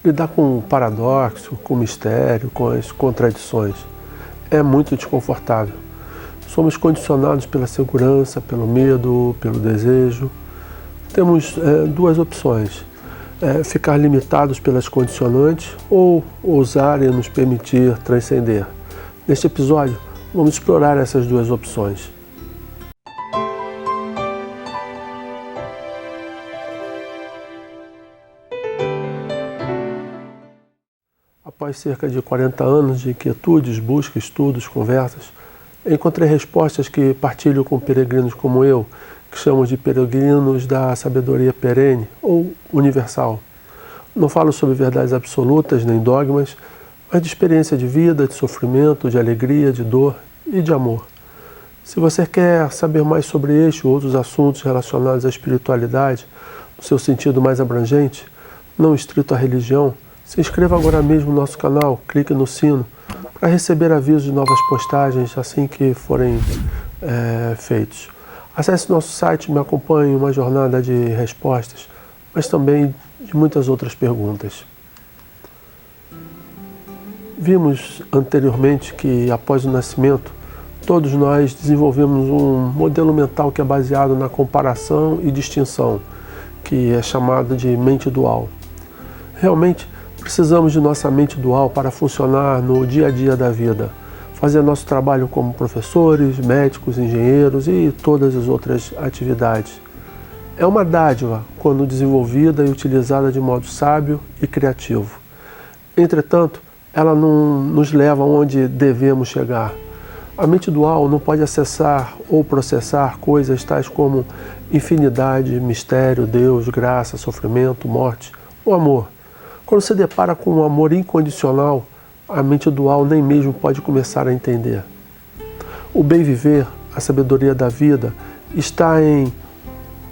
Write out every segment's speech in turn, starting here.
Lidar com o paradoxo, com o mistério, com as contradições é muito desconfortável. Somos condicionados pela segurança, pelo medo, pelo desejo. Temos duas opções: ficar limitados pelas condicionantes ou ousar e nos permitir transcender. Neste episódio, vamos explorar essas duas opções. Após cerca de 40 anos de inquietudes, busca, estudos, conversas, encontrei respostas que partilho com peregrinos como eu, que chamamos de peregrinos da sabedoria perene ou universal. Não falo sobre verdades absolutas nem dogmas, mas de experiência de vida, de sofrimento, de alegria, de dor e de amor. Se você quer saber mais sobre este ou outros assuntos relacionados à espiritualidade, no seu sentido mais abrangente, não estrito à religião, se inscreva agora mesmo no nosso canal, clique no sino para receber avisos de novas postagens assim que forem feitos. Acesse nosso site e me acompanhe em uma jornada de respostas, mas também de muitas outras perguntas. Vimos anteriormente que após o nascimento, todos nós desenvolvemos um modelo mental que é baseado na comparação e distinção, que é chamado de mente dual. Realmente, precisamos de nossa mente dual para funcionar no dia a dia da vida, fazer nosso trabalho como professores, médicos, engenheiros e todas as outras atividades. É uma dádiva quando desenvolvida e utilizada de modo sábio e criativo. Entretanto, ela não nos leva onde devemos chegar. A mente dual não pode acessar ou processar coisas tais como infinidade, mistério, Deus, graça, sofrimento, morte ou amor. Quando se depara com um amor incondicional, a mente dual nem mesmo pode começar a entender. O bem viver, a sabedoria da vida, está em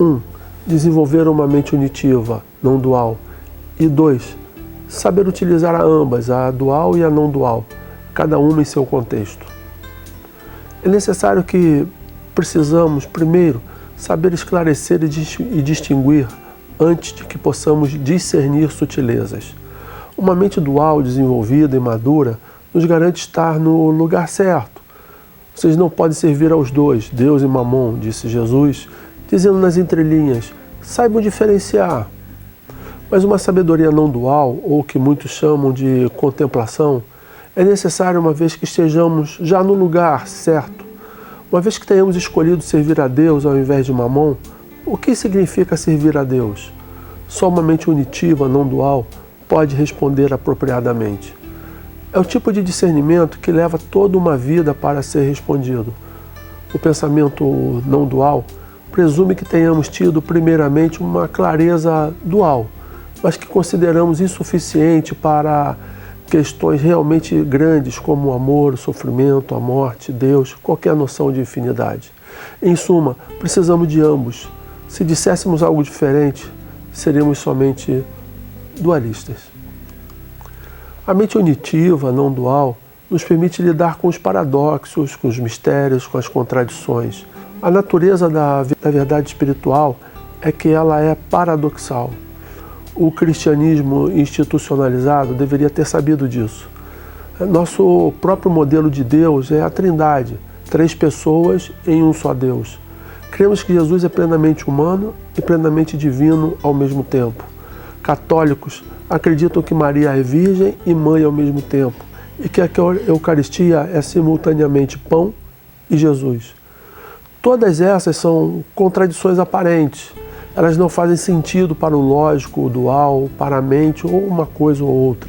1. Desenvolver uma mente unitiva, não dual. E 2. Saber utilizar ambas, a dual e a não dual, cada uma em seu contexto. É necessário que precisamos, primeiro, saber esclarecer e distinguir antes de que possamos discernir sutilezas. Uma mente dual, desenvolvida e madura, nos garante estar no lugar certo. Vocês não podem servir aos dois, Deus e Mamon, disse Jesus, dizendo nas entrelinhas, saibam diferenciar. Mas uma sabedoria não dual, ou que muitos chamam de contemplação, é necessária uma vez que estejamos já no lugar certo. Uma vez que tenhamos escolhido servir a Deus ao invés de Mamon, o que significa servir a Deus? Só uma mente unitiva, não dual, pode responder apropriadamente. É o tipo de discernimento que leva toda uma vida para ser respondido. O pensamento não dual presume que tenhamos tido primeiramente uma clareza dual, mas que consideramos insuficiente para questões realmente grandes como o amor, o sofrimento, a morte, Deus, qualquer noção de infinidade. Em suma, precisamos de ambos. Se disséssemos algo diferente, seríamos somente dualistas. A mente unitiva, não dual, nos permite lidar com os paradoxos, com os mistérios, com as contradições. A natureza da verdade espiritual é que ela é paradoxal. O cristianismo institucionalizado deveria ter sabido disso. Nosso próprio modelo de Deus é a Trindade, 3 pessoas em um só Deus. Cremos que Jesus é plenamente humano e plenamente divino ao mesmo tempo. Católicos acreditam que Maria é virgem e mãe ao mesmo tempo e que a Eucaristia é simultaneamente pão e Jesus. Todas essas são contradições aparentes. Elas não fazem sentido para o lógico, o dual, para a mente ou uma coisa ou outra.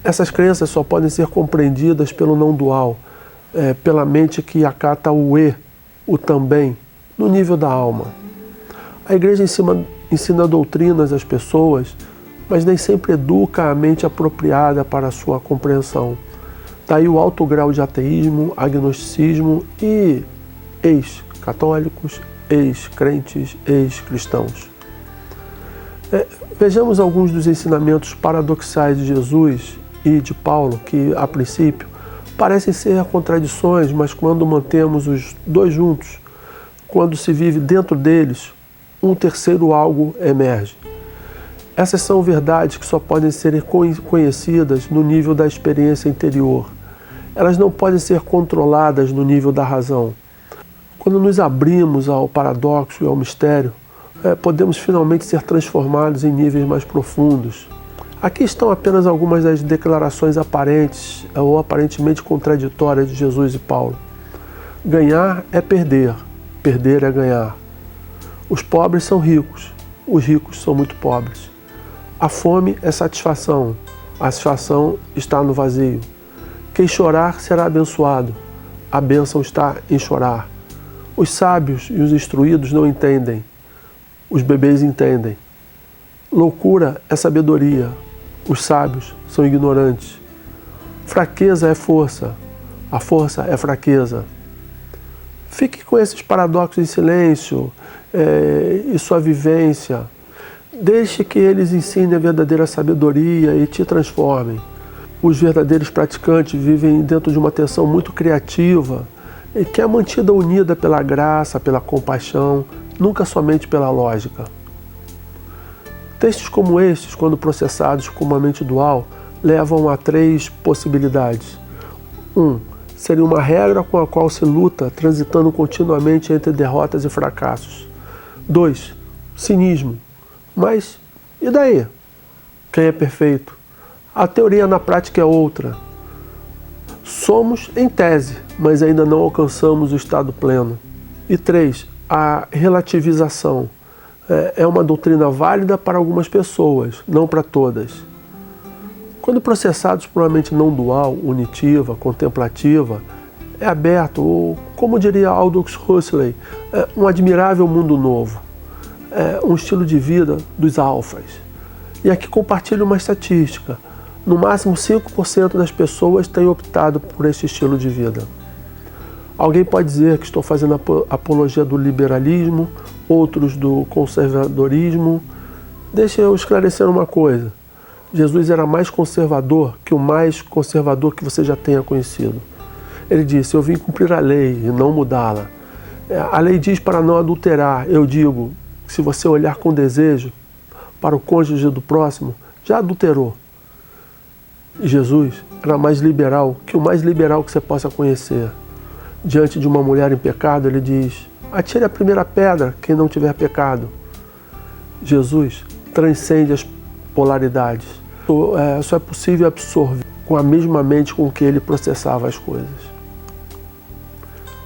Essas crenças só podem ser compreendidas pelo não dual, pela mente que acata o o também, no nível da alma. A igreja ensina doutrinas às pessoas, mas nem sempre educa a mente apropriada para a sua compreensão. Daí o alto grau de ateísmo, agnosticismo e ex-católicos, ex-crentes, ex-cristãos. Vejamos alguns dos ensinamentos paradoxais de Jesus e de Paulo, que, a princípio, parecem ser contradições, mas quando mantemos os dois juntos, quando se vive dentro deles, um terceiro algo emerge. Essas são verdades que só podem ser conhecidas no nível da experiência interior. Elas não podem ser controladas no nível da razão. Quando nos abrimos ao paradoxo e ao mistério, podemos finalmente ser transformados em níveis mais profundos. Aqui estão apenas algumas das declarações aparentes ou aparentemente contraditórias de Jesus e Paulo. Ganhar é perder, perder é ganhar. Os pobres são ricos, os ricos são muito pobres. A fome é satisfação, a satisfação está no vazio. Quem chorar será abençoado, a bênção está em chorar. Os sábios e os instruídos não entendem, os bebês entendem. Loucura é sabedoria, os sábios são ignorantes. Fraqueza é força, a força é fraqueza. Fique com esses paradoxos em silêncio e sua vivência. Deixe que eles ensinem a verdadeira sabedoria e te transformem. Os verdadeiros praticantes vivem dentro de uma tensão muito criativa e que é mantida unida pela graça, pela compaixão, nunca somente pela lógica. Textos como estes, quando processados com uma mente dual, levam a 3 possibilidades. 1. Seria uma regra com a qual se luta, transitando continuamente entre derrotas e fracassos. 2. Cinismo. Mas, e daí? Quem é perfeito? A teoria na prática é outra. Somos em tese, mas ainda não alcançamos o estado pleno. E 3. A relativização. É uma doutrina válida para algumas pessoas, não para todas. Quando processados por uma mente não dual, unitiva, contemplativa, é aberto, ou, como diria Aldous Huxley, um admirável mundo novo. Um estilo de vida dos alfas. E aqui compartilho uma estatística. No máximo 5% das pessoas têm optado por este estilo de vida. Alguém pode dizer que estou fazendo apologia do liberalismo, outros do conservadorismo. Deixa eu esclarecer uma coisa. Jesus era mais conservador que o mais conservador que você já tenha conhecido. Ele disse, eu vim cumprir a lei e não mudá-la. A lei diz para não adulterar. Eu digo, se você olhar com desejo para o cônjuge do próximo, já adulterou. E Jesus era mais liberal que o mais liberal que você possa conhecer. Diante de uma mulher em pecado, ele diz, atire a primeira pedra quem não tiver pecado. Jesus transcende as polaridades. Só é possível absorver com a mesma mente com que ele processava as coisas.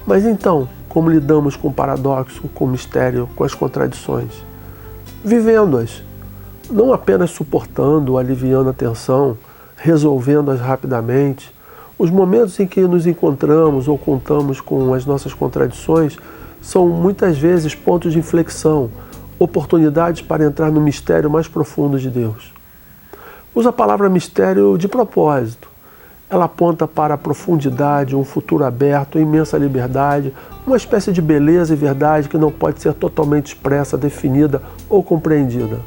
Mas então, como lidamos com o paradoxo, com o mistério, com as contradições? Vivendo-as. Não apenas suportando, aliviando a tensão, resolvendo-as rapidamente. Os momentos em que nos encontramos ou contamos com as nossas contradições são muitas vezes pontos de inflexão, oportunidades para entrar no mistério mais profundo de Deus. Uso a palavra mistério de propósito. Ela aponta para a profundidade, um futuro aberto, imensa liberdade, uma espécie de beleza e verdade que não pode ser totalmente expressa, definida ou compreendida.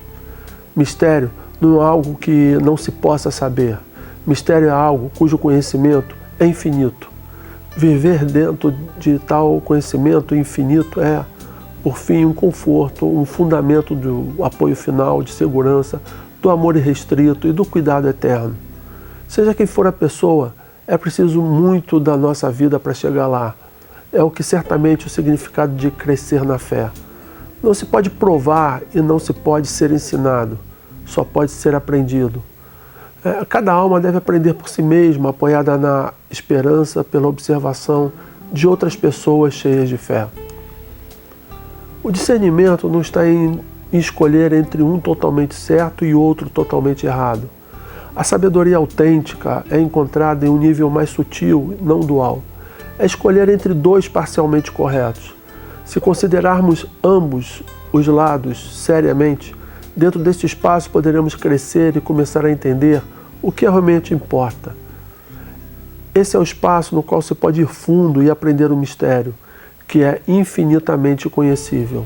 Mistério não é algo que não se possa saber. Mistério é algo cujo conhecimento é infinito. Viver dentro de tal conhecimento infinito é, por fim, um conforto, um fundamento do apoio final, de segurança, do amor irrestrito e do cuidado eterno. Seja quem for a pessoa, é preciso muito da nossa vida para chegar lá. É o que certamente é o significado de crescer na fé. Não se pode provar e não se pode ser ensinado, só pode ser aprendido. Cada alma deve aprender por si mesma, apoiada na esperança pela observação de outras pessoas cheias de fé. O discernimento não está em escolher entre um totalmente certo e outro totalmente errado. A sabedoria autêntica é encontrada em um nível mais sutil, não dual. É escolher entre 2 parcialmente corretos. Se considerarmos ambos os lados seriamente, dentro deste espaço poderemos crescer e começar a entender o que realmente importa. Esse é o espaço no qual se pode ir fundo e aprender o mistério, que é infinitamente conhecível.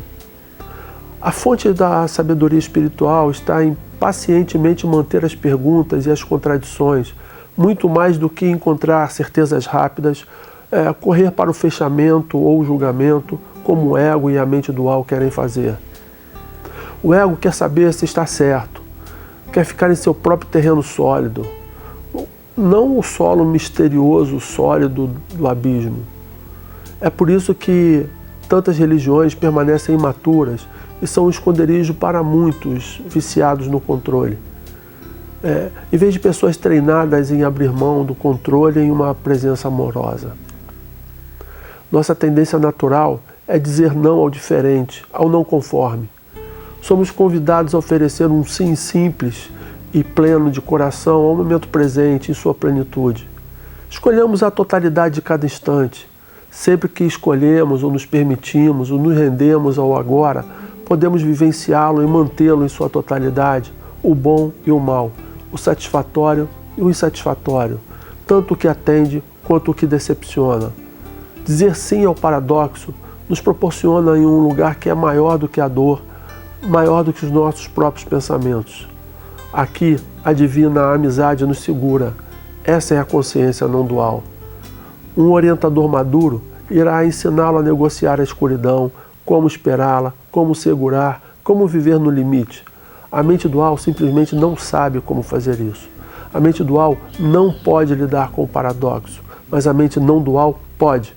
A fonte da sabedoria espiritual está em pacientemente manter as perguntas e as contradições, muito mais do que encontrar certezas rápidas, correr para o fechamento ou o julgamento, como o ego e a mente dual querem fazer. O ego quer saber se está certo. quer ficar em seu próprio terreno sólido, não o solo misterioso, sólido do abismo. É por isso que tantas religiões permanecem imaturas e são um esconderijo para muitos viciados no controle. Em vez de pessoas treinadas em abrir mão do controle em uma presença amorosa. Nossa tendência natural é dizer não ao diferente, ao não conforme. Somos convidados a oferecer um sim simples e pleno de coração ao momento presente em sua plenitude. Escolhemos a totalidade de cada instante. Sempre que escolhemos ou nos permitimos ou nos rendemos ao agora, podemos vivenciá-lo e mantê-lo em sua totalidade, o bom e o mal, o satisfatório e o insatisfatório, tanto o que atende quanto o que decepciona. Dizer sim ao paradoxo nos proporciona em um lugar que é maior do que a dor, maior do que os nossos próprios pensamentos. Aqui, a divina amizade nos segura. Essa é a consciência não dual. Um orientador maduro irá ensiná-lo a negociar a escuridão, como esperá-la, como segurar, como viver no limite. A mente dual simplesmente não sabe como fazer isso. A mente dual não pode lidar com o paradoxo, mas a mente não dual pode.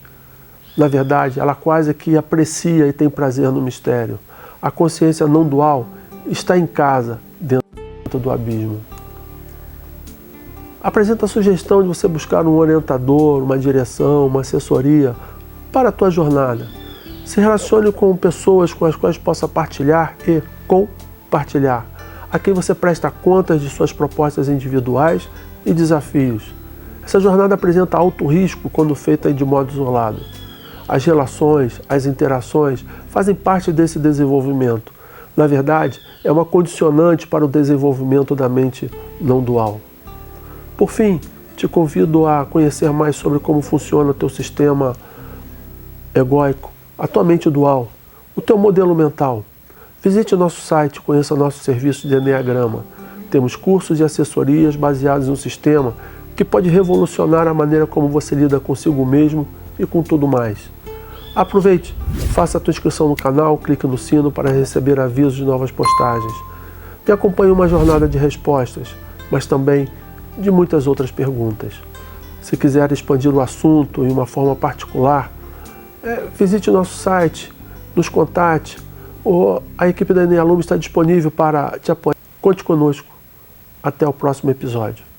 Na verdade, ela quase que aprecia e tem prazer no mistério. A consciência não dual está em casa, dentro do abismo. Apresenta a sugestão de você buscar um orientador, uma direção, uma assessoria para a tua jornada. Se relacione com pessoas com as quais possa partilhar e compartilhar. A quem você presta contas de suas propostas individuais e desafios. Essa jornada apresenta alto risco quando feita de modo isolado. As relações, as interações fazem parte desse desenvolvimento. Na verdade, é uma condicionante para o desenvolvimento da mente não dual. Por fim, te convido a conhecer mais sobre como funciona o teu sistema egóico, a tua mente dual, o teu modelo mental. Visite nosso site, conheça nosso serviço de Enneagrama. Temos cursos e assessorias baseados em um sistema que pode revolucionar a maneira como você lida consigo mesmo e com tudo mais. Aproveite, faça a tua inscrição no canal, clique no sino para receber avisos de novas postagens. E acompanhe uma jornada de respostas, mas também de muitas outras perguntas. Se quiser expandir o assunto em uma forma particular, visite nosso site, nos contate, ou a equipe da Ennealume está disponível para te apoiar. Conte conosco. Até o próximo episódio.